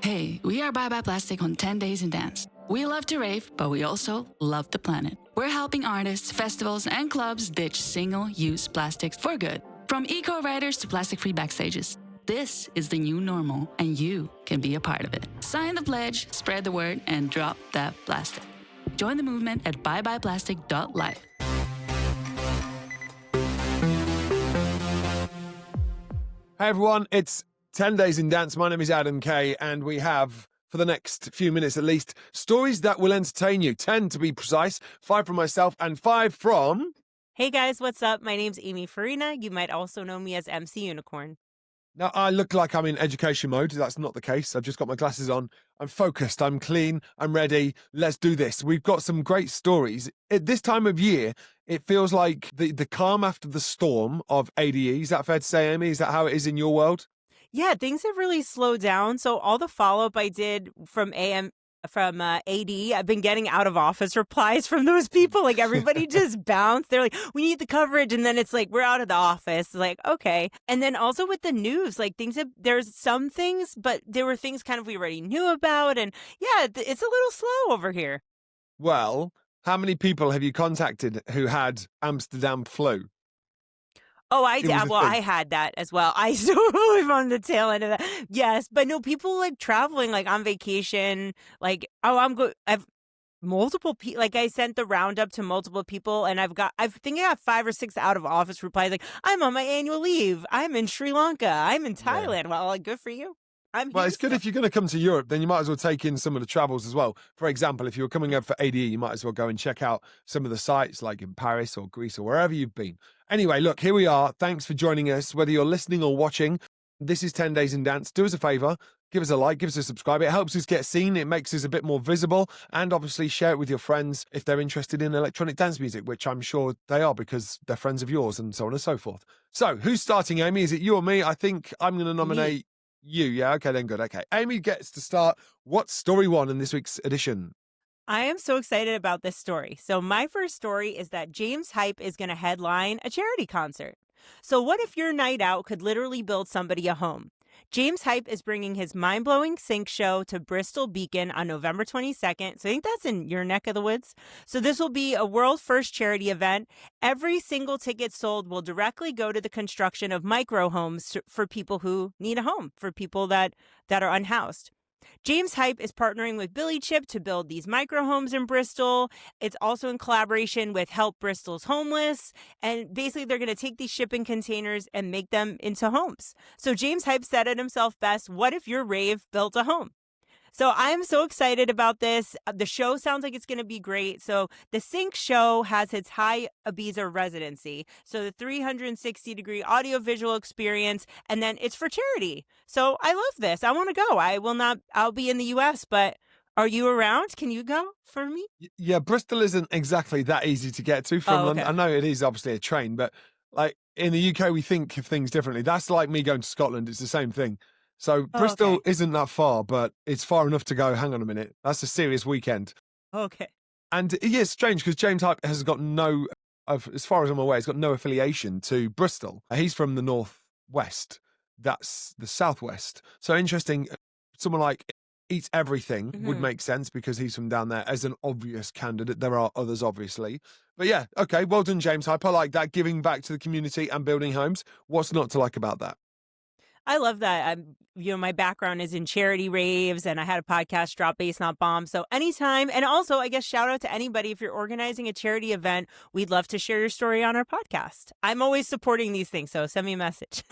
Hey, we are Bye Bye Plastic on 10 Days in Dance. We love to rave, but we also love the planet. We're helping artists, festivals, and clubs ditch single-use plastics for good. From eco-riders to plastic-free backstages. This is the new normal, and you can be a part of it. Sign the pledge, spread the word, and drop that plastic. Join the movement at byebyeplastic.life. Hey everyone, it's 10 Days in Dance. My name is AdamK, and we have, for the next few minutes at least, stories that will entertain you. 10 to be precise, 5 from myself, and 5 from... Hey guys, what's up? My name's Amy Farina. You might also know me as MC Unicorn. Now, I look like I'm in education mode. That's not the case. I've just got my glasses on. I'm focused. I'm clean. I'm ready. Let's do this. We've got some great stories. At this time of year, it feels like the calm after the storm of ADE. Is that fair to say, Amy? Is that how it is in your world? Yeah, things have really slowed down. So all the follow-up I did from AD, I've been getting out of office replies from those people. Like everybody just bounced. They're like, we need the coverage. And then it's like, we're out of the office. Like, okay. And then also with the news, like there's some things, but there were things kind of we already knew about. And yeah, it's a little slow over here. Well, how many people have you contacted who had Amsterdam flu? Oh, I did. Well, I had that as well. I still live on the tail end of that. Yes, but no, people like traveling, like on vacation, like, oh, I've multiple people. Like I sent the roundup to multiple people, and I think I got 5 or 6 out of office replies. Like, I'm on my annual leave. I'm in Sri Lanka. I'm in Thailand. Yeah. Well, like, good for you. Well, it's good if you're going to come to Europe, then you might as well take in some of the travels as well. For example, if you were coming up for ADE, you might as well go and check out some of the sites like in Paris or Greece or wherever you've been. Anyway, look, here we are. Thanks for joining us. Whether you're listening or watching, this is 10 Days in Dance. Do us a favor. Give us a like, give us a subscribe. It helps us get seen. It makes us a bit more visible. And obviously share it with your friends if they're interested in electronic dance music, which I'm sure they are because they're friends of yours and so on and so forth. So who's starting, Amy? Is it you or me? I think I'm going to nominate you. Yeah, okay, then good. Okay. Amy gets to start. What's story 1 in this week's edition? I am so excited about this story. So my first story is that James Hype is going to headline a charity concert. So what if your night out could literally build somebody a home? James Hype is bringing his mind-blowing sync show to Bristol Beacon on November 22nd. So I think that's in your neck of the woods. So this will be a world-first charity event. Every single ticket sold will directly go to the construction of micro homes for people who need a home, for people that are unhoused. James Hype is partnering with Billy Chip to build these micro homes in Bristol. It's also in collaboration with Help Bristol's Homeless. And basically, they're going to take these shipping containers and make them into homes. So James Hype said it himself best, what if your rave built a home? So I'm so excited about this. The show sounds like it's going to be great. So the Sync show has its high Ibiza residency. So the 360-degree audiovisual experience, and then it's for charity. So I love this. I want to go. I'll be in the U.S., but are you around? Can you go for me? Yeah, Bristol isn't exactly that easy to get to from London. I know it is obviously a train, but like in the UK, we think of things differently. That's like me going to Scotland. It's the same thing. So Bristol isn't that far, but it's far enough to go. Hang on a minute. That's a serious weekend. Okay. And yeah, it's strange because James Hype has got as far as I'm aware, he's got no affiliation to Bristol. He's from the northwest. That's the southwest. So interesting. Someone like Eats Everything would make sense because he's from down there as an obvious candidate. There are others, obviously. But yeah, okay. Well done, James Hype. I like that. Giving back to the community and building homes. What's not to like about that? I love that. My background is in charity raves, and I had a podcast, Drop Bass Not Bomb. So anytime, and also I guess shout out to anybody if you're organizing a charity event, we'd love to share your story on our podcast. I'm always supporting these things, so send me a message.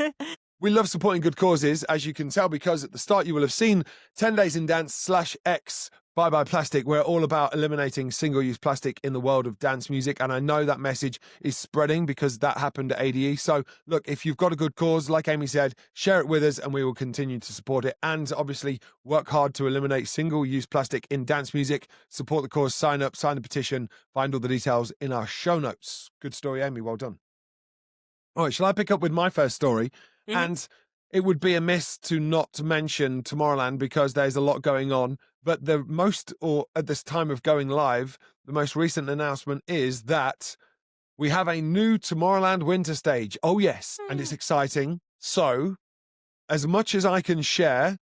We love supporting good causes, as you can tell, because at the start you will have seen 10 Days in Dance /X Bye Bye Plastic. We're all about eliminating single-use plastic in the world of dance music, and I know that message is spreading because that happened at ADE. So, look, if you've got a good cause, like Amy said, share it with us and we will continue to support it and obviously work hard to eliminate single-use plastic in dance music. Support the cause, sign up, sign the petition, find all the details in our show notes. Good story, Amy. Well done. All right, shall I pick up with my first story? And it would be amiss to not mention Tomorrowland because there's a lot going on. But at this time of going live, the most recent announcement is that we have a new Tomorrowland winter stage. Oh, yes. And it's exciting. So as much as I can share,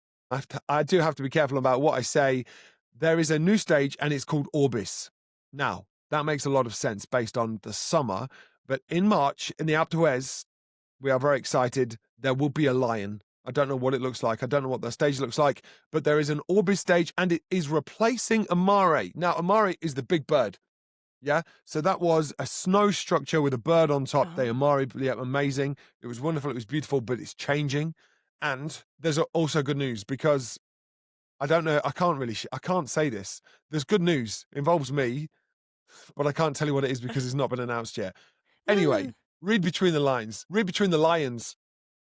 I do have to be careful about what I say. There is a new stage and it's called Orbis. Now, that makes a lot of sense based on the summer. But in March, in the Alpe d'Huez, we are very excited. There will be a lion. I don't know what it looks like. I don't know what the stage looks like. But there is an Orbis stage and it is replacing Amare. Now, Amare is the big bird. Yeah, so that was a snow structure with a bird on top. They Amare, yeah, amazing. It was wonderful. It was beautiful, but it's changing. And there's also good news because I don't know. I can't say this. There's good news. It involves me, but I can't tell you what it is because it's not been announced yet. Anyway, read between the lines. Read between the lions.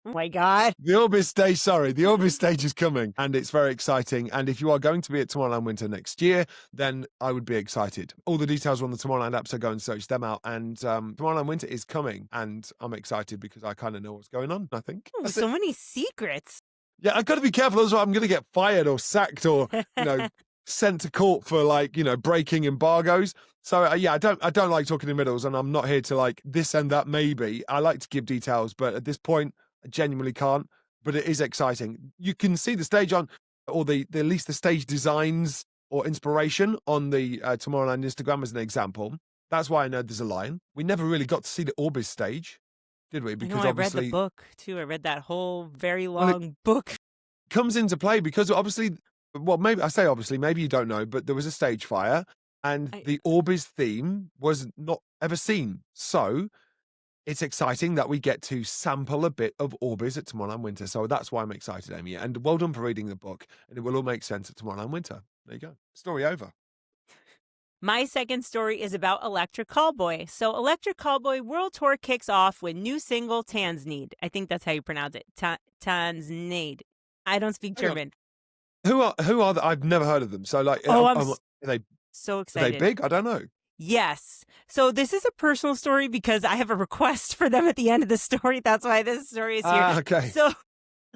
Oh my God. The Orbis stage is coming and it's very exciting. And if you are going to be at Tomorrowland Winter next year, then I would be excited. All the details are on the Tomorrowland app, so go and search them out. And Tomorrowland Winter is coming and I'm excited because I kind of know what's going on, I think. Oh, so many secrets. Yeah, I've got to be careful as well. I'm going to get fired or sacked or, sent to court for breaking embargoes. So yeah, I don't like talking in riddles and I'm not here to this and that maybe. I like to give details, but at this point, I genuinely can't, but it is exciting. You can see the stage at least the stage designs or inspiration on the Tomorrowland Instagram as an example. That's why I know there's a lion. We never really got to see the Orbis stage, did we? Because I read the book too. I read that whole very long book. Comes into play because obviously, maybe you don't know, but there was a stage fire and the Orbis theme was not ever seen. So it's exciting that we get to sample a bit of Orbis at Tomorrowland Winter. So that's why I'm excited, Amy. And well done for reading the book. And it will all make sense at Tomorrowland Winter. There you go. Story over. My second story is about Electric Callboy. So Electric Callboy World Tour kicks off with new single Tanznied. I think that's how you pronounce it. Tanznied. I don't speak German. Who are I've never heard of them. So I'm are they so excited. Are they big? I don't know. Yes. So this is a personal story because I have a request for them at the end of the story. That's why this story is here. Okay. So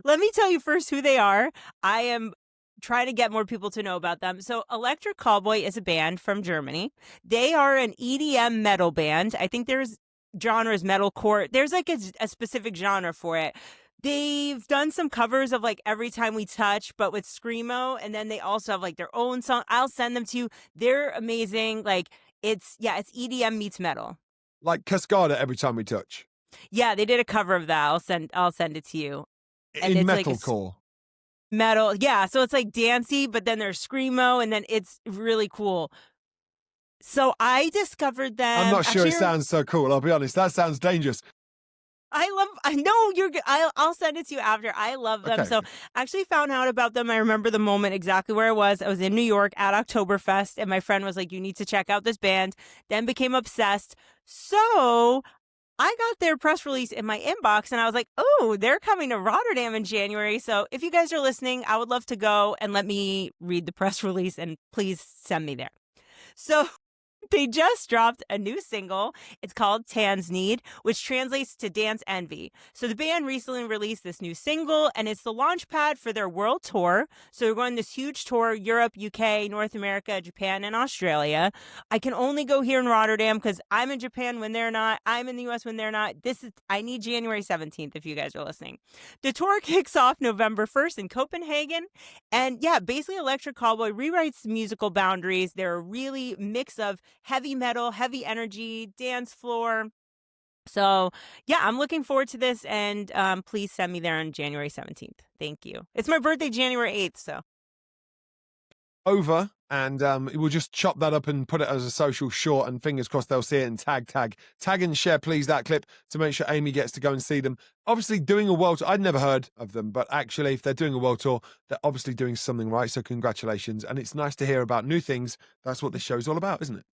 let me tell you first who they are. I am trying to get more people to know about them. So Electric Callboy is a band from Germany. They are an EDM metal band. I think there's genres metalcore. There's a specific genre for it. They've done some covers of Every Time We Touch, but with Screamo. And then they also have their own song. I'll send them to you. They're amazing. It's EDM meets metal. Like Cascada, Every Time We Touch. Yeah, they did a cover of that. I'll send it to you. And in metalcore. Metal, yeah. So it's dancey, but then there's Screamo, and then it's really cool. So I discovered them. I'm not sure it sounds so cool. I'll be honest. That sounds dangerous. I know you're good. I'll send it to you after. I love them. Okay. So I actually found out about them. I remember the moment exactly where I was. I was in New York at Oktoberfest and my friend was like, you need to check out this band. Then became obsessed. So I got their press release in my inbox and I was like, oh, they're coming to Rotterdam in January. So if you guys are listening, I would love to go and let me read the press release and please send me there. So they just dropped a new single. It's called Tanznied, which translates to Dance Envy. So the band recently released this new single, and it's the launch pad for their world tour. So they're going this huge tour, Europe, UK, North America, Japan, and Australia. I can only go here in Rotterdam because I'm in Japan when they're not. I'm in the US when they're not. I need January 17th if you guys are listening. The tour kicks off November 1st in Copenhagen. And yeah, basically Electric Callboy rewrites the musical boundaries. They're a really mix of heavy metal, heavy energy, dance floor. So yeah, I'm looking forward to this, and please send me there on January 17th. Thank you. It's my birthday, January 8th, so. Over, and we'll just chop that up and put it as a social short, and fingers crossed they'll see it and tag and share, please, that clip to make sure Amy gets to go and see them. Obviously doing a world tour. I'd never heard of them, but actually if they're doing a world tour, they're obviously doing something right, so congratulations. And it's nice to hear about new things. That's what this show's all about, isn't it?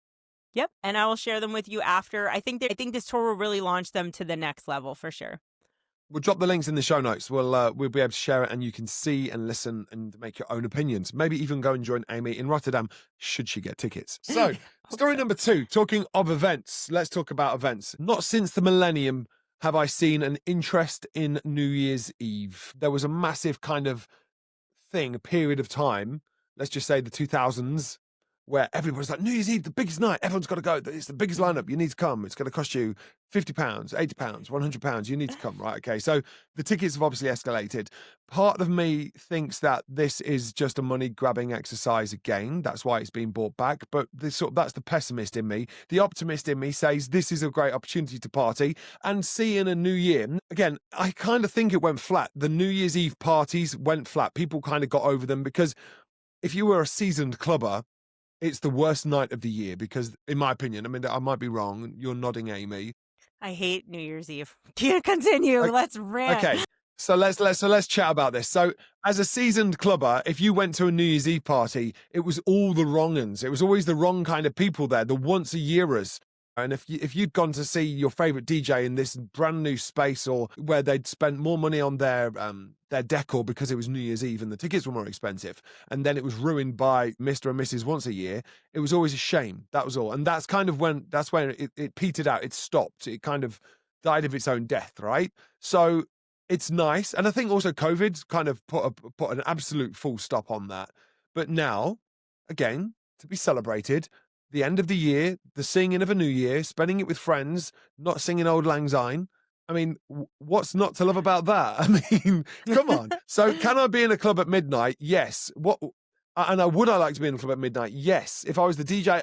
Yep, and I will share them with you after. I think this tour will really launch them to the next level for sure. We'll drop the links in the show notes. We'll be able to share it and you can see and listen and make your own opinions. Maybe even go and join Amy in Rotterdam should she get tickets. So, story number 2, talking of events. Let's talk about events. Not since the millennium have I seen an interest in New Year's Eve. There was a massive kind of thing, a period of time, let's just say the 2000s, where everybody's like, New Year's Eve, the biggest night, everyone's got to go. It's the biggest lineup. You need to come. It's going to cost you £50, £80, £100. You need to come, right? Okay. So the tickets have obviously escalated. Part of me thinks that this is just a money grabbing exercise again. That's why it's been brought back. But that's the pessimist in me. The optimist in me says this is a great opportunity to party and see in a new year. Again, I kind of think it went flat. The New Year's Eve parties went flat. People kind of got over them because if you were a seasoned clubber, it's the worst night of the year because, in my opinion, I mean, I might be wrong. You're nodding, Amy. I hate New Year's Eve. Can't continue. Let's rant. Okay, so let's chat about this. So, as a seasoned clubber, if you went to a New Year's Eve party, it was all the wrong uns. It was always the wrong kind of people there, the once a yearers. And if you'd gone to see your favorite DJ in this brand new space, or where they'd spent more money on their decor because it was New Year's Eve and the tickets were more expensive, and then it was ruined by Mr. and Mrs. Once a Year, it was always a shame. That was all. And that's kind of when it petered out. It stopped. It kind of died of its own death, right? So it's nice. And I think also COVID's kind of put an absolute full stop on that. But now, again, to be celebrated, the end of the year, the singing of a new year, spending it with friends, not singing Old Lang Syne. I mean, what's not to love about that? I mean, come on. So can I be in a club at midnight? Yes. Would I like to be in a club at midnight? Yes. If I was the DJ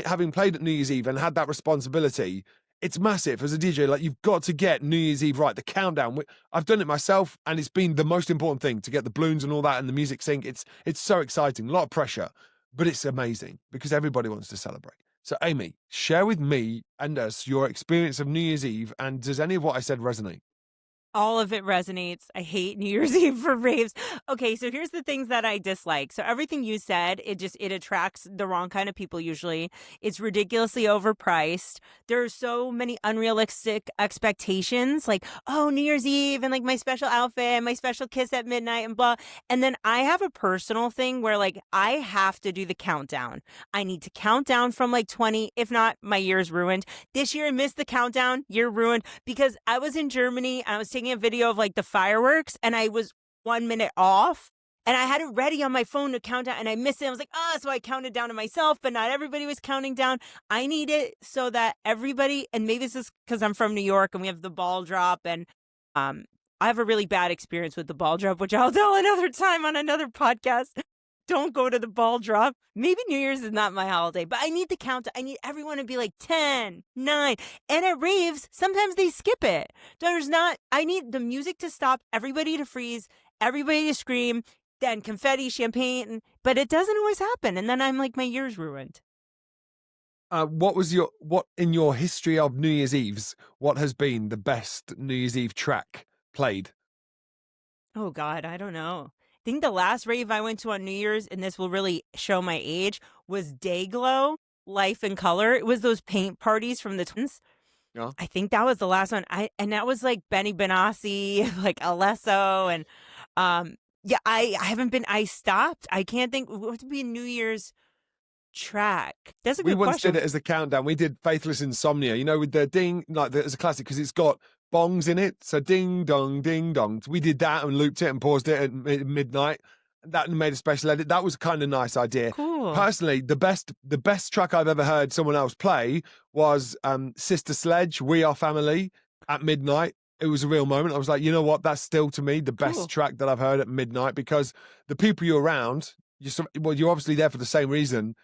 having played at New Year's Eve and had that responsibility, it's massive as a DJ. Like, you've got to get New Year's Eve right. The countdown. I've done it myself, and it's been the most important thing to get the balloons and all that and the music sync. It's so exciting. A lot of pressure. But it's amazing because everybody wants to celebrate. So, Amy, share with me and us your experience of New Year's Eve, and does any of what I said resonate? All of it resonates. I hate New Year's Eve for raves. Okay, so here's the things that I dislike. So everything you said, it attracts the wrong kind of people usually. It's ridiculously overpriced. There are so many unrealistic expectations, like, oh, New Year's Eve and like my special outfit, my special kiss at midnight and blah. And then I have a personal thing where like I have to do the countdown. I need to count down from like 20. If not, my year's ruined. This year I missed the countdown, year ruined, because I was in Germany and I was taking a video of like the fireworks and I was 1 minute off and I had it ready on my phone to count down and I missed it. I was like, so I counted down to myself, but not everybody was counting down. I need it so that everybody, and maybe this is because I'm from New York and we have the ball drop, and I have a really bad experience with the ball drop, which I'll tell another time on another podcast. Don't go to the ball drop. Maybe New Year's is not my holiday, but I need the count. I need everyone to be like 10, 9. And at raves, sometimes they skip it. I need the music to stop, everybody to freeze, everybody to scream, then confetti, champagne, but it doesn't always happen. And then I'm like, my year's ruined. What in your history of New Year's Eves, what has been the best New Year's Eve track played? Oh God, I don't know. I think the last rave I went to on New Year's, and this will really show my age, was Dayglow, Life in Color. It was those paint parties from the Twins. Yeah. I think that was the last one. And that was like Benny Benassi, like Alesso, and I stopped. I can't think what would be a New Year's track. That's a good question. We once did it as the countdown. We did Faithless Insomnia, with the ding, as a classic, because it's got bongs in it. So ding dong, ding dong. We did that and looped it and paused it at midnight. That made a special edit. That was a kind of nice idea. Cool. Personally, the best track I've ever heard someone else play was Sister Sledge, We Are Family, at midnight. It was a real moment. I was like, you know what? That's still, to me, the best track that I've heard at midnight, because the people you're around, you're obviously there for the same reason.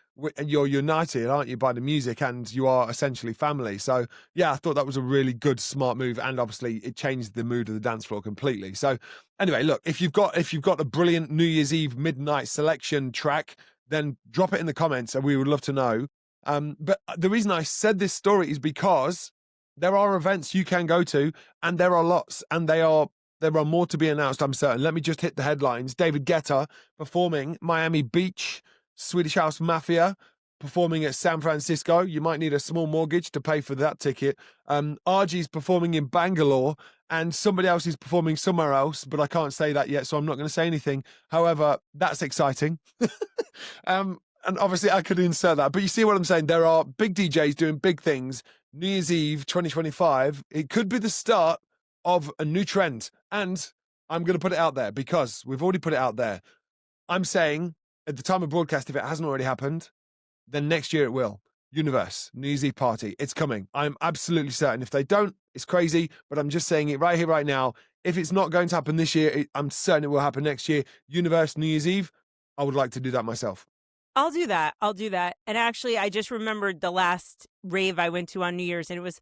You're united, aren't you, by the music, and you are essentially family. So, yeah, I thought that was a really good, smart move, and obviously it changed the mood of the dance floor completely. So, anyway, look, if you've got a brilliant New Year's Eve midnight selection track, then drop it in the comments, and we would love to know. But the reason I said this story is because there are events you can go to, and there are lots, and there are more to be announced, I'm certain. Let me just hit the headlines. David Guetta performing Miami Beach, Swedish House Mafia performing at San Francisco. You might need a small mortgage to pay for that ticket. RG's performing in Bangalore, and somebody else is performing somewhere else, but I can't say that yet, so I'm not going to say anything. However, that's exciting. And obviously I could insert that, but you see what I'm saying? There are big DJs doing big things. New Year's Eve 2025, it could be the start of a new trend. And I'm going to put it out there because we've already put it out there. I'm saying, at the time of broadcast, if it hasn't already happened, then next year it will. Universe, New Year's Eve party, it's coming. I'm absolutely certain. If they don't, it's crazy, but I'm just saying it right here, right now. If it's not going to happen this year, I'm certain it will happen next year. Universe, New Year's Eve, I would like to do that myself. I'll do that. And actually, I just remembered the last rave I went to on New Year's, and it was,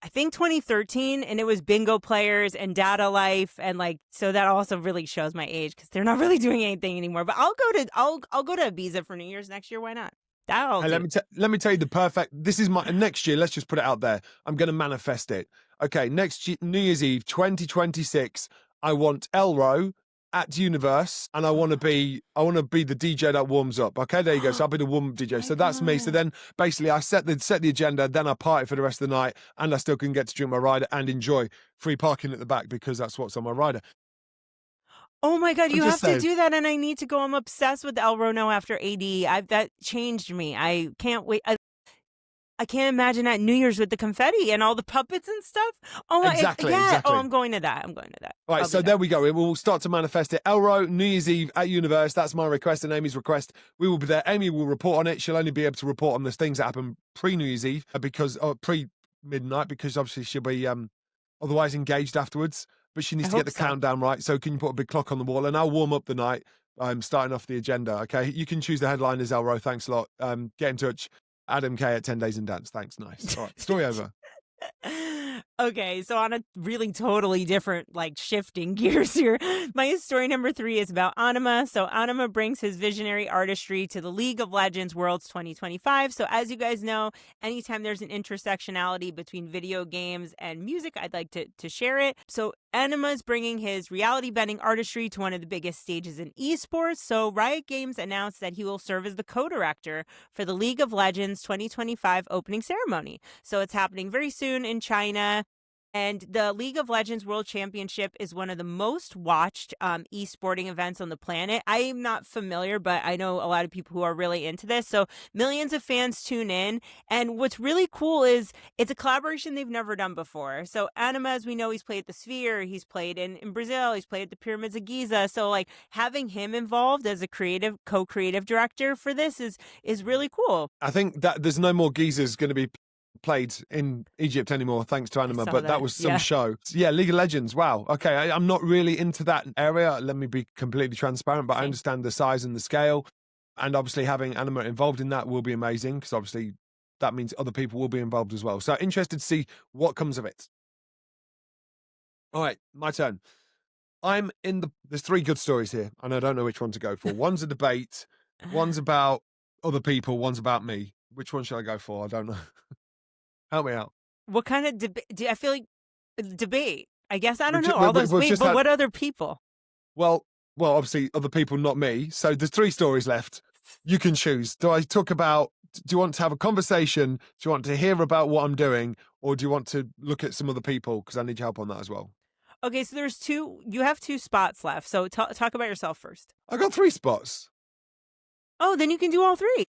I think, 2013, and it was bingo players and data life, and like, so that also really shows my age because they're not really doing anything anymore. But I'll go to Ibiza for New Year's next year. Why not? That'll Hey, let me tell you the perfect. This is my next year. Let's just put it out there. I'm going to manifest it. Okay, next year, New Year's Eve, 2026. I want Elro at Universe, and I want to be the DJ that warms up. Okay, there you go. So I'll be the warm up DJ. So that's me. So then basically I set the agenda, then I party for the rest of the night, and I still can get to drink my rider and enjoy free parking at the back because that's what's on my rider. Oh my God, you have saying. to do that, and I need to go. I'm obsessed with Elro now after AD. That changed me. I can't wait. I can't imagine at New Year's with the confetti and all the puppets and stuff. Oh my, Exactly. Oh, I'm going to that. All right, so there we go. We'll start to manifest it. Elro, New Year's Eve at Universe. That's my request and Amy's request. We will be there. Amy will report on it. She'll only be able to report on the things that happen pre-New Year's Eve pre-midnight because obviously she'll be otherwise engaged afterwards. But she needs to get the countdown right. So can you put a big clock on the wall? And I'll warm up the night. I'm starting off the agenda. Okay, you can choose the headliners, Elro. Thanks a lot. Get in touch. AdamK at 10 Days in Dance. Thanks. Nice. All right. Story over. Okay, so on a really totally different, like, shifting gears here, my story number 3 is about Anima. So Anima brings his visionary artistry to the League of Legends Worlds 2025. So as you guys know, anytime there's an intersectionality between video games and music, I'd like to share it. So Anima is bringing his reality-bending artistry to one of the biggest stages in esports. So Riot Games announced that he will serve as the co-director for the League of Legends 2025 opening ceremony. So it's happening very soon in China. And the League of Legends World Championship is one of the most watched esporting events on the planet. I'm not familiar, but I know a lot of people who are really into this. So millions of fans tune in. And what's really cool is it's a collaboration they've never done before. So Anima, as we know, he's played at the Sphere. He's played in Brazil. He's played at the Pyramids of Giza. So like having him involved as a co-creative director for this is really cool. I think that there's no more Gizas going to be played in Egypt anymore thanks to Anima, but that was some show. Yeah, League of Legends, wow. Okay, I'm not really into that area, let me be completely transparent, but I understand the size and the scale, and obviously having Anima involved in that will be amazing because obviously that means other people will be involved as well. So interested to see what comes of it. All right, my turn. There's 3 good stories here and I don't know which one to go for. One's a debate, one's about other people, one's about me. Which one should I go for? I don't know. Help me out. What kind of debate? I feel like debate. I guess I don't know. All those what other people? Well, obviously other people, not me. So there's 3 stories left. You can choose. Do you want to have a conversation? Do you want to hear about what I'm doing? Or do you want to look at some other people? Because I need your help on that as well. Okay, so you have 2 spots left. So talk about yourself first. I got 3 spots. Oh, then you can do all 3.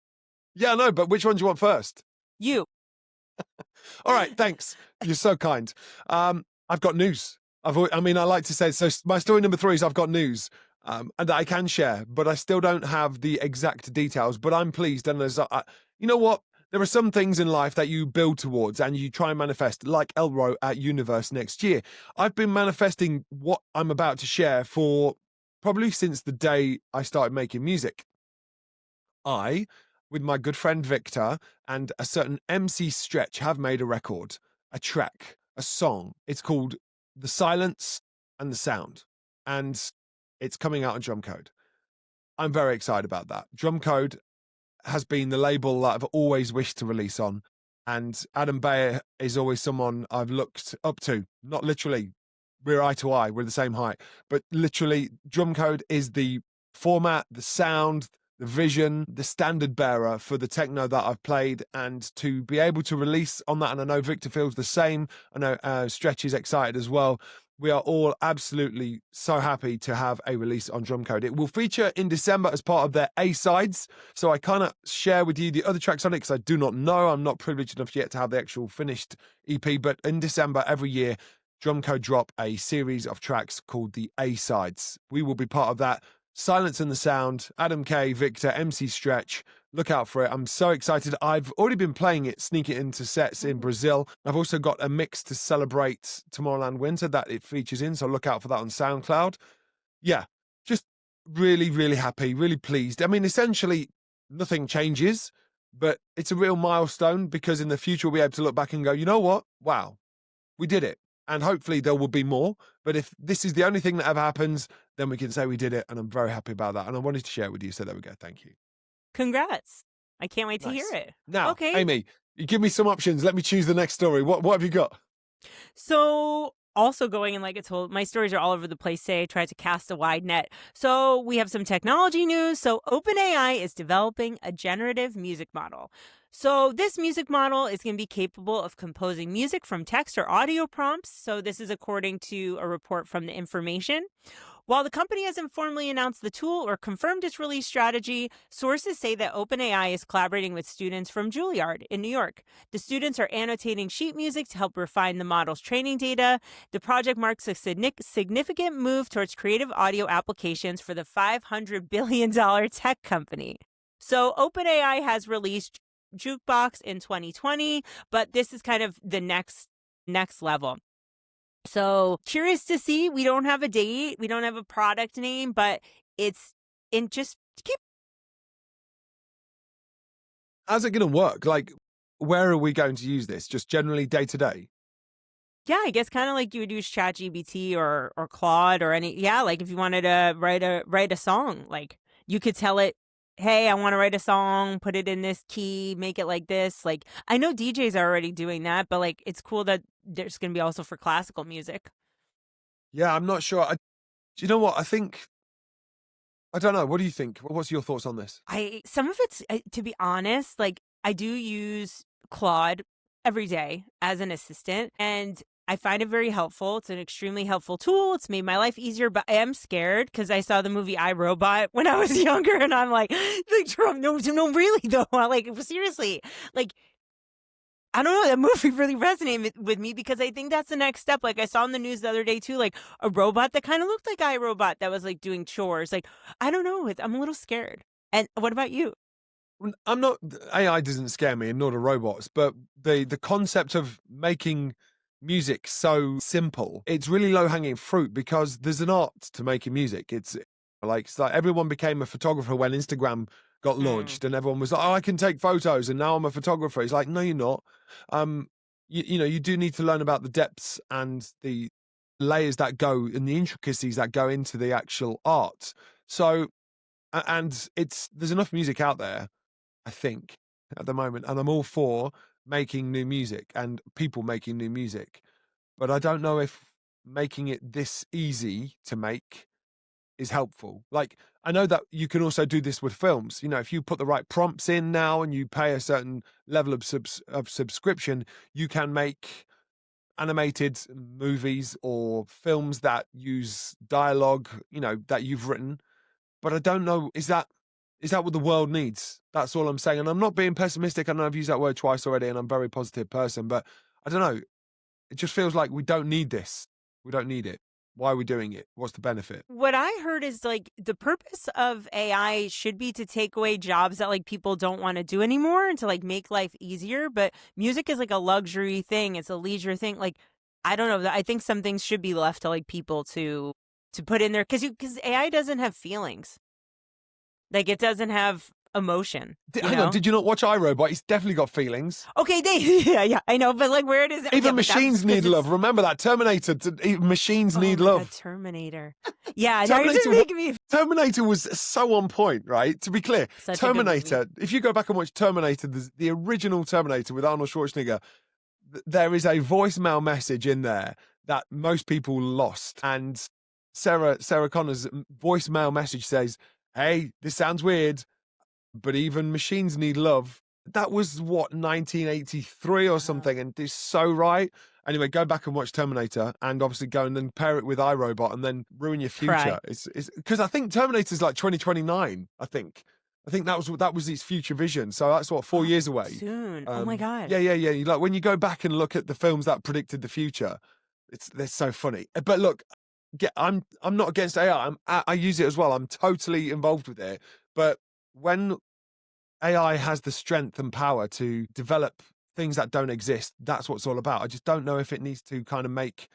Yeah, no, but which one do you want first? You. All right, thanks. You're so kind. I've got news. I like to say, so my story number 3 is I've got news and that I can share, but I still don't have the exact details, but I'm pleased. And you know what? There are some things in life that you build towards and you try and manifest, like Elro at Universe next year. I've been manifesting what I'm about to share for probably since the day I started making music. With my good friend Victor and a certain MC Stretch have made a record, a track, a song. It's called The Silence and the Sound, and it's coming out on Drumcode. I'm very excited about that. Drumcode has been the label that I've always wished to release on, and Adam Bayer is always someone I've looked up to. Not literally, we're eye to eye, we're the same height, but literally Drumcode is the format, the sound, the vision, the standard bearer for the techno that I've played, and to be able to release on that, and I know Victor feels the same, I know Stretch is excited as well. We are all absolutely so happy to have a release on Drumcode. It will feature in December as part of their A-sides, so I cannot share with you the other tracks on it because I do not know. I'm not privileged enough yet to have the actual finished EP, but in December every year, Drumcode drop a series of tracks called the A-sides. We will be part of that. Silence in the Sound, AdamK, Victor, MC Stretch. Look out for it. I'm so excited. I've already been playing it, sneaking it into sets in Brazil. I've also got a mix to celebrate Tomorrowland Winter that it features in, so look out for that on SoundCloud. Yeah, just really, really happy, really pleased. I mean, essentially, nothing changes, but it's a real milestone because in the future we'll be able to look back and go, you know what? Wow, we did it. And hopefully there will be more. But if this is the only thing that ever happens, then we can say we did it. And I'm very happy about that. And I wanted to share it with you. So there we go. Thank you. Congrats. I can't wait to hear it. Now, okay. Amy, you give me some options. Let me choose the next story. What have you got? So also going in like it's whole, my stories are all over the place. Say I tried to cast a wide net. So we have some technology news. So OpenAI is developing a generative music model. So this music model is going to be capable of composing music from text or audio prompts. So this is according to a report from The Information. While the company hasn't formally announced the tool or confirmed its release strategy, sources say that OpenAI is collaborating with students from Juilliard in New York. The students are annotating sheet music to help refine the model's training data. The project marks a significant move towards creative audio applications for the $500 billion tech company. So OpenAI has released Jukebox in 2020, but this is kind of the next level. So curious to see. We don't have a date. We don't have a product name, but it's in just keep. How's it going to work? Like, where are we going to use this? Just generally day to day? Yeah, I guess kind of like you would use ChatGPT or Claude or any. Yeah, like if you wanted to write a song, like you could tell it, hey, I want to write a song, put it in this key, make it like this. Like, I know DJs are already doing that, but like, it's cool that there's going to be also for classical music. Yeah, I'm not sure. Do you know what? I don't know. What do you think? What's your thoughts on this? Some of it's, to be honest, like I do use Claude every day as an assistant and I find it very helpful. It's an extremely helpful tool. It's made my life easier, but I am scared because I saw the movie I, Robot when I was younger and I'm like Trump, no, really though. Like, seriously, like, I don't know, that movie really resonated with me because I think that's the next step. Like I saw in the news the other day too, like a robot that kind of looked like I, Robot that was like doing chores. Like, I don't know, I'm a little scared. And what about you? I'm not, AI doesn't scare me and nor do robots, but the concept of making music so simple, it's really low hanging fruit because there's an art to making music. It's like everyone became a photographer when Instagram got launched and everyone was like, oh, I can take photos and now I'm a photographer. It's like, no, you're not. You know, you do need to learn about the depths and the layers that go and the intricacies that go into the actual art. So, and there's enough music out there, I think, at the moment, and I'm all for making new music and people making new music. But I don't know if making it this easy to make is helpful. Like, I know that you can also do this with films. You know, if you put the right prompts in now and you pay a certain level of subscription, you can make animated movies or films that use dialogue, you know, that you've written. But I don't know, is that what the world needs? That's all I'm saying. And I'm not being pessimistic. I know I've used that word twice already and I'm a very positive person, but I don't know. It just feels like we don't need this. We don't need it. Why are we doing it? What's the benefit? What I heard is like the purpose of AI should be to take away jobs that like people don't want to do anymore and to like make life easier. But music is like a luxury thing. It's a leisure thing. Like, I don't know. I think some things should be left to like people to put in there because AI doesn't have feelings. Like it doesn't have emotion. Hang on, did you not watch iRobot? He's definitely got feelings. Okay, yeah, I know, but like where it is, even machines need love. Remember that Terminator? Even machines need love. God, Terminator. Yeah, Terminator was so on point, right? To be clear, Such Terminator. If you go back and watch Terminator, the original Terminator with Arnold Schwarzenegger, there is a voicemail message in there that most people lost, and Sarah Connor's voicemail message says, "Hey, this sounds weird, but even machines need love." That was 1983 or something, and it's so right. Anyway, go back and watch Terminator, and obviously go and then pair it with iRobot, and then ruin your future. Right. It's because I think Terminator's like 2029. I think that was its future vision. So that's 4 years away. Soon. Oh my God. Yeah. Like when you go back and look at the films that predicted the future, they're so funny. But look, I'm not against AI. I use it as well. I'm totally involved with it. But when AI has the strength and power to develop things that don't exist, that's what it's all about. I just don't know if it needs to kind of make,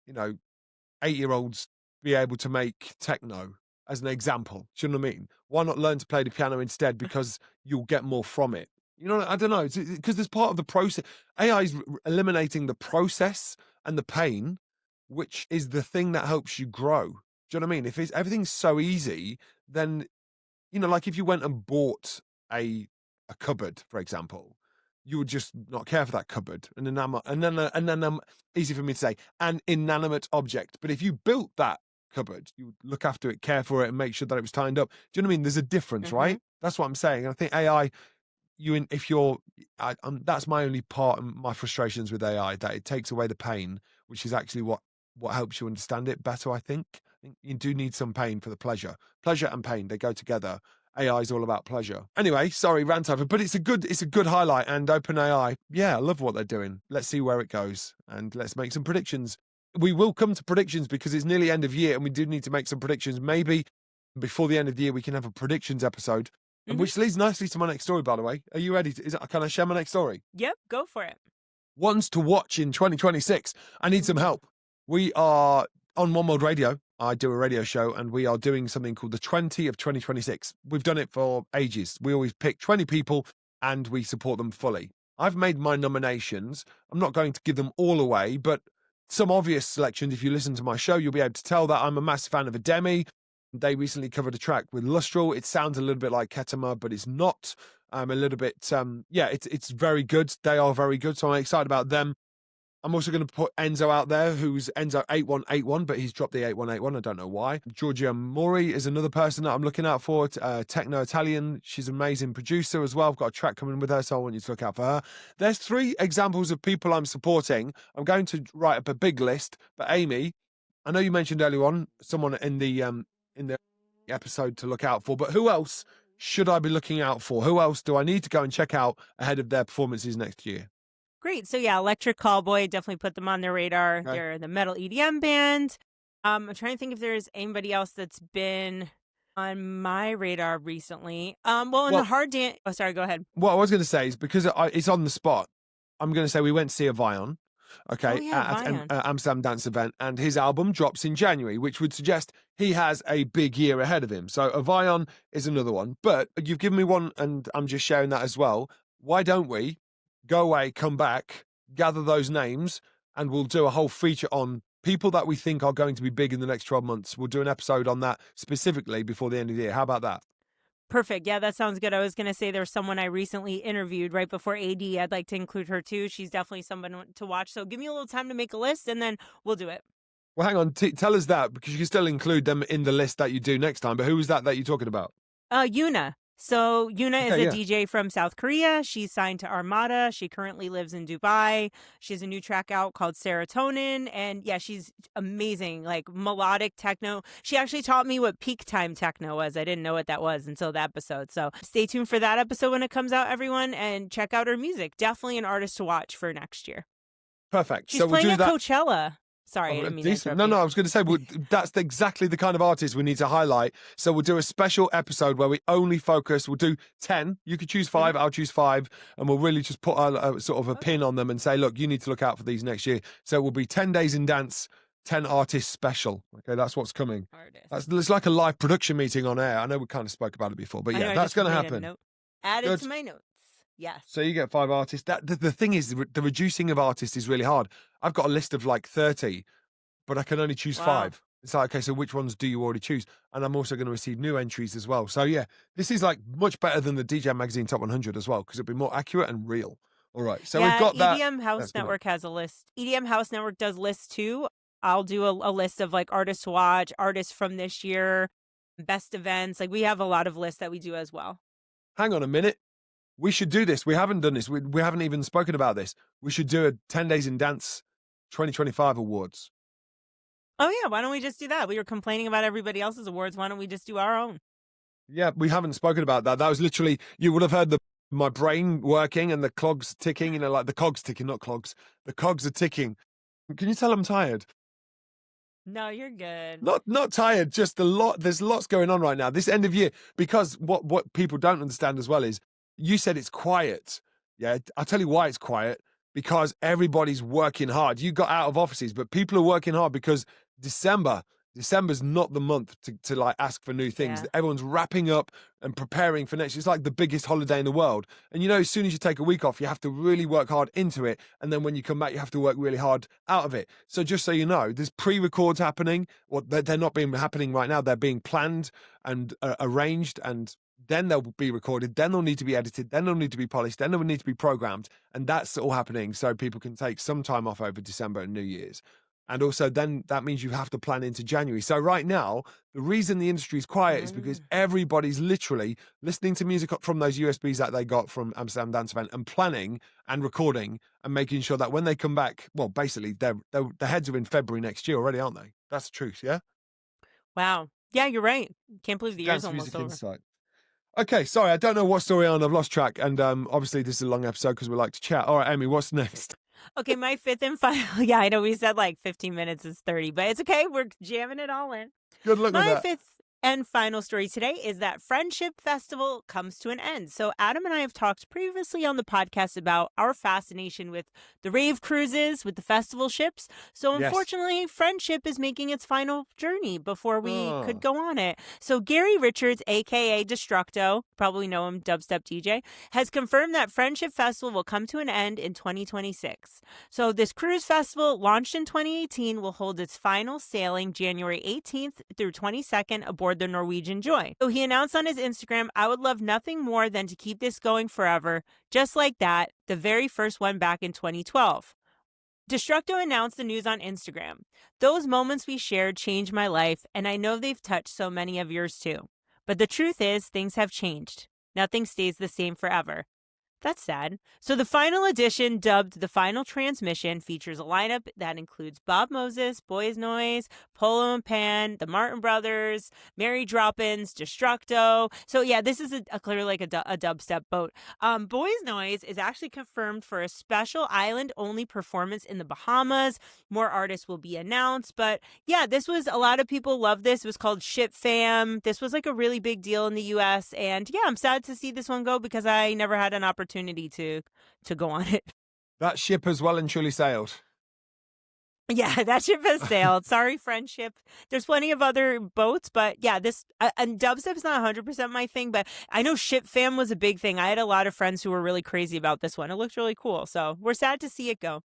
8-year-olds be able to make techno as an example. Do you know what I mean? Why not learn to play the piano instead? Because you'll get more from it. I don't know. Because there's part of the process. AI is eliminating the process and the pain, which is the thing that helps you grow. Do you know what I mean? If everything's so easy, then like if you went and bought a cupboard, for example, you would just not care for that cupboard. Easy for me to say, an inanimate object. But if you built that cupboard, you would look after it, care for it, and make sure that it was tied up. Do you know what I mean? There's a difference, right? That's what I'm saying. And I think AI, that's my only part and my frustrations with AI, that it takes away the pain, which is actually what helps you understand it better. I think you do need some pain for the pleasure and pain, they go together. AI is all about pleasure. Anyway, sorry, rant over, but it's a good highlight. And OpenAI, yeah, I love what they're doing. Let's see where it goes, and let's make some predictions. We will come to predictions because it's nearly end of year, and we do need to make some predictions. Maybe before the end of the year, we can have a predictions episode. Which leads nicely to my next story, by the way. Are you ready? Can I share my next story? Yep, go for it. Ones to watch in 2026. I need some help. We are on One World Radio. I do a radio show, and we are doing something called the 20 of 2026. We've done it for ages. We always pick 20 people, and we support them fully. I've made my nominations. I'm not going to give them all away, but some obvious selections. If you listen to my show, you'll be able to tell that I'm a massive fan of AdamK. They recently covered a track with Lustral. It sounds a little bit like Ketama, but it's not. A little bit, it's very good. They are very good, so I'm excited about them. I'm also going to put Enzo out there, who's Enzo 8181, but he's dropped the 8181. I don't know why. Giorgia Mori is another person that I'm looking out for. Techno Italian. She's an amazing producer as well. I've got a track coming with her, so I want you to look out for her. There's 3 examples of people I'm supporting. I'm going to write up a big list, but Amy, I know you mentioned earlier on someone in the episode to look out for, but who else should I be looking out for? Who else do I need to go and check out ahead of their performances next year? Great. So yeah, Electric Callboy, definitely put them on their radar. Okay. They're the metal EDM band. I'm trying to think if there's anybody else that's been on my radar recently. The hard dance. Oh, sorry, go ahead. What I was going to say is, because it's on the spot, I'm going to say we went to see a Vion. Okay, at an Amsterdam Dance event, and his album drops in January, which would suggest he has a big year ahead of him. So Avion is another one, but you've given me one, and I'm just sharing that as well. Why don't we go away, come back, gather those names, and we'll do a whole feature on people that we think are going to be big in the next 12 months. We'll do an episode on that specifically before the end of the year. How about that? Perfect. Yeah, that sounds good. I was going to say there's someone I recently interviewed right before AD. I'd like to include her too. She's definitely someone to watch. So give me a little time to make a list, and then we'll do it. Well, hang on. Tell us that, because you can still include them in the list that you do next time. But who was that you're talking about? Yuna. So Yuna is a DJ from South Korea. She's signed to Armada. She currently lives in Dubai. She has a new track out called Serotonin. And yeah, she's amazing, like melodic techno. She actually taught me what peak time techno was. I didn't know what that was until the episode. So stay tuned for that episode when it comes out, everyone, and check out her music. Definitely an artist to watch for next year. Perfect. She's playing at Coachella. Sorry, I didn't mean to interrupt you. No, I was going to say, that's exactly the kind of artist we need to highlight. So we'll do a special episode where we only focus. We'll do 10. You could choose 5. I'll choose 5. And we'll really just put a sort of a pin on them and say, look, you need to look out for these next year. So it will be 10 days in dance, 10 artists special. Okay, that's what's coming. It's like a live production meeting on air. I know we kind of spoke about it before, but yeah, that's going to happen. Add it to my notes. Yes. So you get 5 artists. The thing is, the reducing of artists is really hard. I've got a list of like 30, but I can only choose 5. It's like, okay, so which ones do you already choose? And I'm also going to receive new entries as well. So yeah, this is like much better than the DJ Magazine Top 100 as well, because it'll be more accurate and real. All right. So we've got that. EDM House Network has a list. EDM House Network does lists too. I'll do a list of like artists to watch, artists from this year, best events. Like we have a lot of lists that we do as well. Hang on a minute. We should do this. We haven't done this. We haven't even spoken about this. We should do a 10 Days in Dance 2025 awards. Oh, yeah. Why don't we just do that? We were complaining about everybody else's awards. Why don't we just do our own? Yeah, we haven't spoken about that. That was literally, you would have heard my brain working and the clogs ticking, like the cogs ticking, not clogs. The cogs are ticking. Can you tell I'm tired? No, you're good. Not tired, just a lot. There's lots going on right now. This end of year, because what people don't understand as well is you said it's quiet. Yeah, I'll tell you why it's quiet. Because everybody's working hard. You got out of offices, but people are working hard because December's not the month to like ask for new things. Yeah. Everyone's wrapping up and preparing for next year. It's like the biggest holiday in the world. And as soon as you take a week off, you have to really work hard into it. And then when you come back, you have to work really hard out of it. So just so you know, there's pre-records happening. Well, they're not being happening right now. They're being planned and arranged, and then they'll be recorded, then they'll need to be edited, then they'll need to be polished, then they'll need to be programmed. And that's all happening so people can take some time off over December and New Year's. And also then that means you have to plan into January. So right now, the reason the industry is quiet is because everybody's literally listening to music from those USBs that they got from Amsterdam Dance Event and planning and recording and making sure that when they come back, well, basically their heads are in February next year already, aren't they? That's the truth, yeah? Wow. Yeah, you're right. Can't believe the year's Dance almost Music over. Insight. Okay, sorry, I don't know what story on. I've lost track. And obviously this is a long episode because we like to chat. All right, Amy, what's next? Okay, my fifth and final. Yeah, I know we said like 15 minutes is 30, but it's okay. We're jamming it all in. Good luck with My that. fifth and final story today is that Friendship Festival comes to an end. So Adam and I have talked previously on the podcast about our fascination with the rave cruises, with the festival ships. So Yes. unfortunately, Friendship is making its final journey before we could go on it. So Gary Richards, aka Destructo, probably know him, dubstep DJ, has confirmed that Friendship Festival will come to an end in 2026. So this cruise festival, launched in 2018, will hold its final sailing January 18th through 22nd aboard the Norwegian Joy. So he announced on his Instagram, "I would love nothing more than to keep this going forever, just like that, the very first one back in 2012. Destructo announced the news on Instagram. "Those moments we shared changed my life, and I know they've touched so many of yours too. But the truth is, things have changed. Nothing stays the same forever." That's sad. So the final edition, dubbed The Final Transmission, features a lineup that includes Bob Moses, Boys Noise, Polo and Pan, the Martin Brothers, Mary Droppins, Destructo. So yeah, this is clearly like a dubstep boat. Boys Noise is actually confirmed for a special island-only performance in the Bahamas. More artists will be announced. But yeah, a lot of people love this. It was called Ship Fam. This was like a really big deal in the U.S. And yeah, I'm sad to see this one go because I never had an opportunity to go on it. That ship has well and truly sailed. Yeah, that ship has sailed. Sorry, Friendship. There's plenty of other boats, but yeah, this and dubstep's not 100% my thing, but I know Ship Fam was a big thing. I had a lot of friends who were really crazy about this one. It looked really cool, so we're sad to see it go.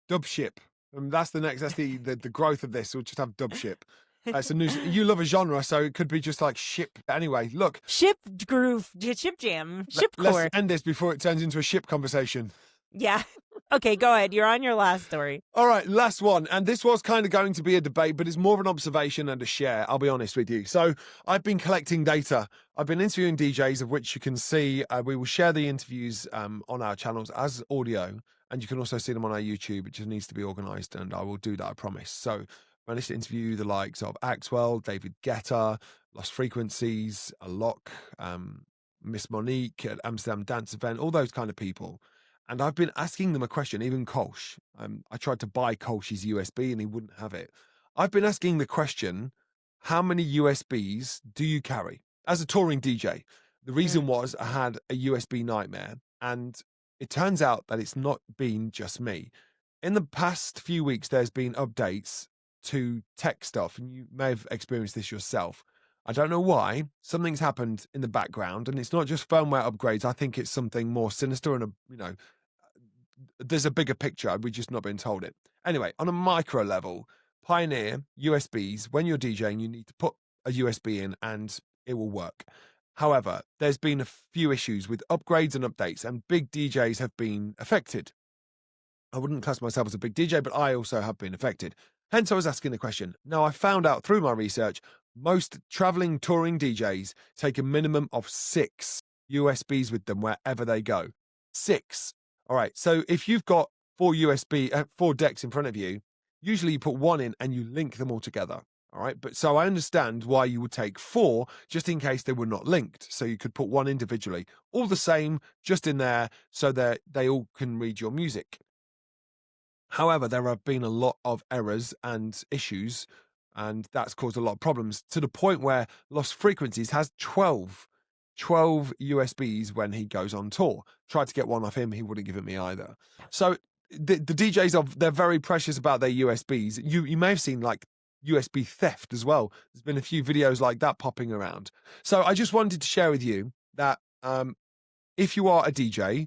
Dub ship. That's the next. That's the growth of this. We'll just have dub ship. It's a new. You love a genre, so it could be just like ship. Anyway, look. Ship groove, ship jam, ship core. Let's end this before it turns into a ship conversation. Yeah. Okay, go ahead. You're on your last story. All right, last one. And this was kind of going to be a debate, but it's more of an observation and a share, I'll be honest with you. So I've been collecting data. I've been interviewing DJs, of which you can see. We will share the interviews on our channels as audio, and you can also see them on our YouTube. It just needs to be organized, and I will do that, I promise. So I managed to interview the likes of Axwell, David Guetta, Lost Frequencies, Alok, Miss Monique at Amsterdam Dance Event, all those kind of people. And I've been asking them a question, even Kolsch. I tried to buy Kolsch's USB and he wouldn't have it. I've been asking the question, how many USBs do you carry as a touring DJ? The reason was I had a USB nightmare, and it turns out that it's not been just me. In the past few weeks, there's been updates to tech stuff, and you may have experienced this yourself. I don't know why. Something's happened in the background, and it's not just firmware upgrades. I think it's something more sinister and, there's a bigger picture. We've just not been told it. Anyway, on a micro level, Pioneer USBs, when you're DJing, you need to put a USB in and it will work. However, there's been a few issues with upgrades and updates, and big DJs have been affected. I wouldn't class myself as a big DJ, but I also have been affected. Hence, I was asking the question. Now, I found out through my research, most traveling touring DJs take a minimum of 6 USBs with them wherever they go. 6. All right. So if you've got 4 decks in front of you, usually you put one in and you link them all together. All right. But so I understand why you would take 4 just in case they were not linked. So you could put one individually, all the same, just in there so that they all can read your music. However, there have been a lot of errors and issues, and that's caused a lot of problems to the point where Lost Frequencies has 12 USBs when he goes on tour. Tried to get one off him, he wouldn't give it me either. So the DJs, they're very precious about their USBs. You may have seen like USB theft as well. There's been a few videos like that popping around. So I just wanted to share with you that if you are a DJ,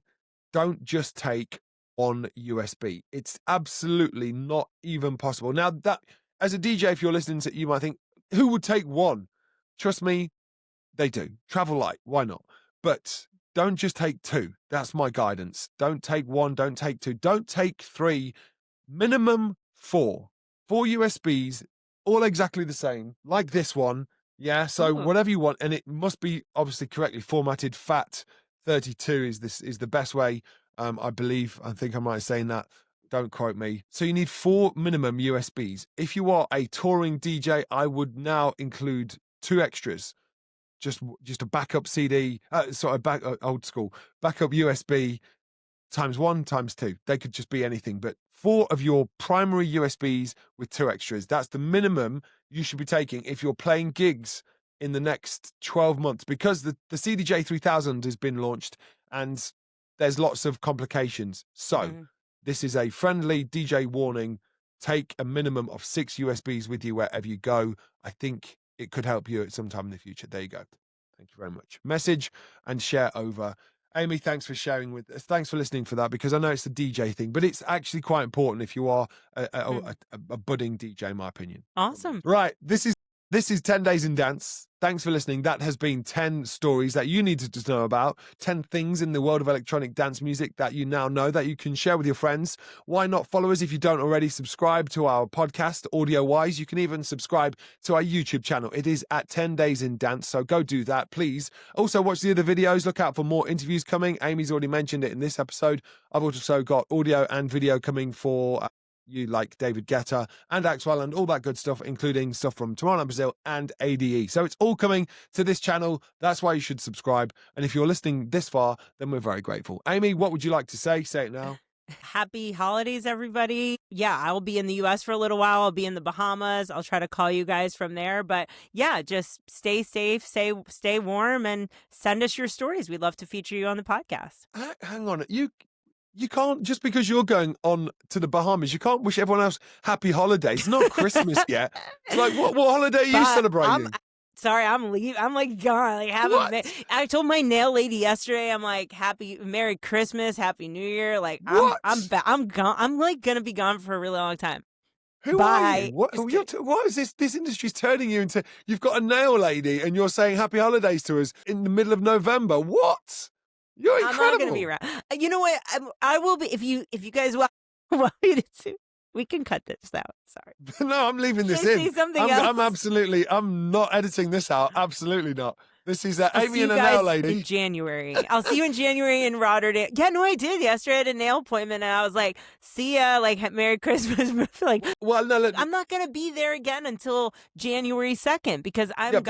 don't just take one USB. It's absolutely not even possible. Now, that as a DJ, if you're listening to it, you might think, who would take one? Trust me, they do. Travel light, why not? But don't just take two. That's my guidance. Don't take one, don't take two, don't take three, minimum four. 4 USBs, all exactly the same, like this one. Yeah, so whatever you want, and it must be obviously correctly formatted. FAT32 is the best way. I believe, I think I might have saying that. Don't quote me. So you need 4 minimum USBs. If you are a touring DJ, I would now include 2 extras. Just a backup CD, old school, backup USB ×1 ×2. They could just be anything, but 4 of your primary USBs with 2 extras. That's the minimum you should be taking if you're playing gigs in the next 12 months, because the CDJ 3000 has been launched and there's lots of complications. So this is a friendly DJ warning. Take a minimum of 6 USBs with you wherever you go. I think it could help you at some time in the future. There you go. Thank you very much. Message and share over. Amy, thanks for sharing with us. Thanks for listening for that, because I know it's a DJ thing, but it's actually quite important if you are a budding DJ, in my opinion. Awesome. Right. This is 10 Days in Dance. Thanks for listening. That has been 10 stories that you needed to know about, 10 things in the world of electronic dance music that you now know that you can share with your friends. Why not follow us if you don't already? Subscribe to our podcast, audio-wise. You can even subscribe to our YouTube channel. It is at 10 Days in Dance, so go do that, please. Also, watch the other videos. Look out for more interviews coming. Amy's already mentioned it in this episode. I've also got audio and video coming for you like David Guetta and Axwell and all that good stuff, including stuff from Tomorrowland Brazil and ADE. So it's all coming to this channel. That's why you should subscribe. And if you're listening this far, then we're very grateful. Amy, what would you like to say? Say it now. Happy holidays, everybody. Yeah, I'll be in the U.S. for a little while. I'll be in the Bahamas. I'll try to call you guys from there. But yeah, just stay safe, stay warm, and send us your stories. We'd love to feature you on the podcast. Hang on. You can't, just because you're going on to the Bahamas, you can't wish everyone else happy holidays. It's not Christmas yet. It's like, what holiday are you celebrating? Sorry, I'm leaving. I'm like gone. Like, I told my nail lady yesterday, I'm like, Merry Christmas, Happy New Year. Like, I'm gone. I'm like gonna be gone for a really long time. Who are you? What is this? This industry's turning you into, you've got a nail lady and you're saying happy holidays to us in the middle of November. What? You're incredible. I'm not going to be around. You know what? I will be if you guys want me to. We can cut this out. Sorry. No, I'm leaving this in. I'm not editing this out. Absolutely not. This is Amy and a nail lady. In January. I'll see you in January in Rotterdam. Yeah, no, I did. Yesterday I had a nail appointment and I was like, see ya, like, Merry Christmas. Like, well, no, look, I'm not going to be there again until January 2nd because I'm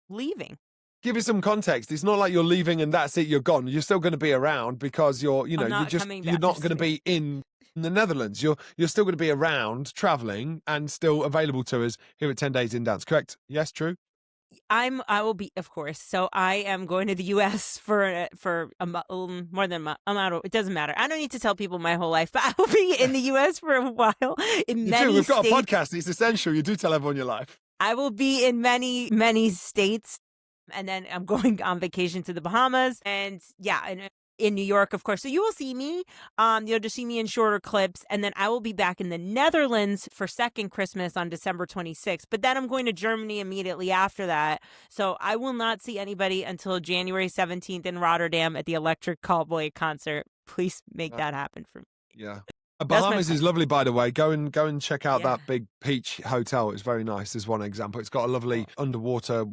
leaving. Give it some context. It's not like you're leaving and that's it, you're gone. You're still going to be around because you're not going to be in the Netherlands. You're still going to be around, traveling, and still available to us here at 10 Days in Dance. Correct? Yes, true? I will be, of course. So I am going to the U.S. for more than a month. It doesn't matter. I don't need to tell people my whole life, but I will be in the U.S. for a while. We've got a podcast. It's essential. You do tell everyone your life. I will be in many, many states. And then I'm going on vacation to the Bahamas and in New York, of course. So you will see me. You'll just see me in shorter clips. And then I will be back in the Netherlands for second Christmas on December 26th. But then I'm going to Germany immediately after that. So I will not see anybody until January 17th in Rotterdam at the Electric Callboy concert. Please make that happen for me. Yeah. Bahamas is lovely, by the way. Go and check out that big Peach Hotel. It's very nice. There's one example. It's got a lovely underwater,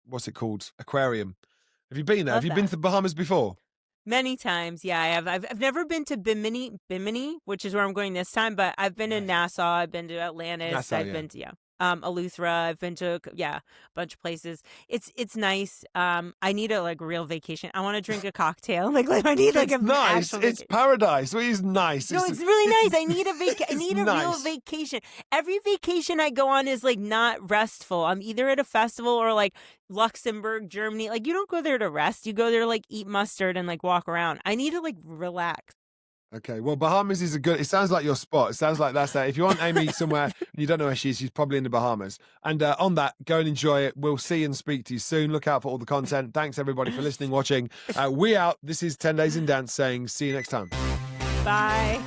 what's it called? Aquarium. Have you been there? Have you been to the Bahamas before? Many times, yeah, I have. I've never been to Bimini, which is where I'm going this time, but I've been in Nassau. I've been to Atlantis. Been to Eleuthera. I've been to a bunch of places. It's nice. I need a like real vacation. I want to drink a cocktail. I need like It's a nice. actual It's paradise. Well, it's nice. No, it's really nice. I need a I need a real nice. vacation. Every vacation I go on is like not restful. I'm either at a festival or like Luxembourg, Germany. Like you don't go there to rest. You go there to like eat mustard and like walk around. I need to like relax. Okay, well, Bahamas is it sounds like your spot. It sounds like that's that. If you want Amy somewhere, you don't know where she is, she's probably in the Bahamas. And on that, go and enjoy it. We'll see and speak to you soon. Look out for all the content. Thanks, everybody, for listening, watching. We out. This is 10 Days in Dance saying see you next time. Bye.